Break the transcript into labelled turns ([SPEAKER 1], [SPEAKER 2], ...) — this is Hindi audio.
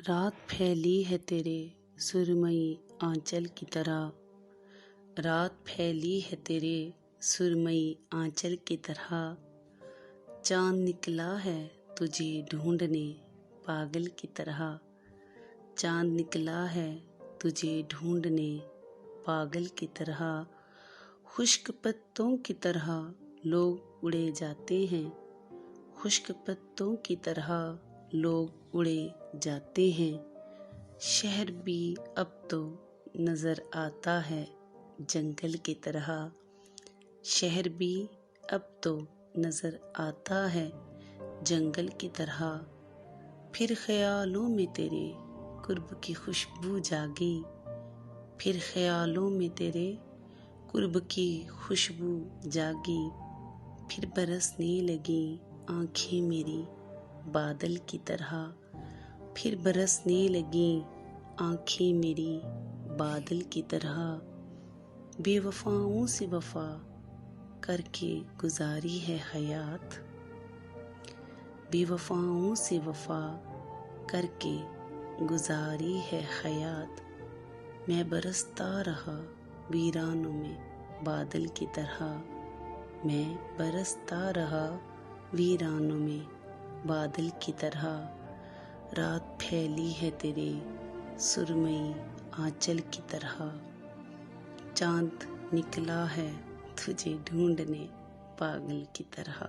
[SPEAKER 1] रात फैली है तेरे सुरमई आंचल की तरह, रात फैली है तेरे सुरमई आंचल की तरह। चांद निकला है तुझे ढूंढने पागल की तरह, चांद निकला है तुझे ढूंढने पागल की तरह। खुश्क पत्तों की तरह लोग उड़े जाते हैं, खुश्क पत्तों की तरह लोग उड़े जाते हैं। शहर भी अब तो नज़र आता है जंगल की तरह, शहर भी अब तो नज़र आता है जंगल की तरह। फिर ख्यालों में तेरे कुर्ब की खुशबू जागी, फिर ख्यालों में तेरे कुर्ब की खुशबू जागी। फिर बरसने लगी आँखें मेरी बादल की तरह, फिर बरसने लगी आँखें मेरी बादल की तरह। बेवफाओं से वफा करके गुजारी है हयात, बेवफाओं से वफा करके गुजारी है हयात। मैं बरसता रहा वीरानों में बादल की तरह, मैं बरसता रहा वीरानों में बादल की तरह। रात फैली है तेरे सुरमई आंचल की तरह, चांद निकला है तुझे ढूंढने पागल की तरह।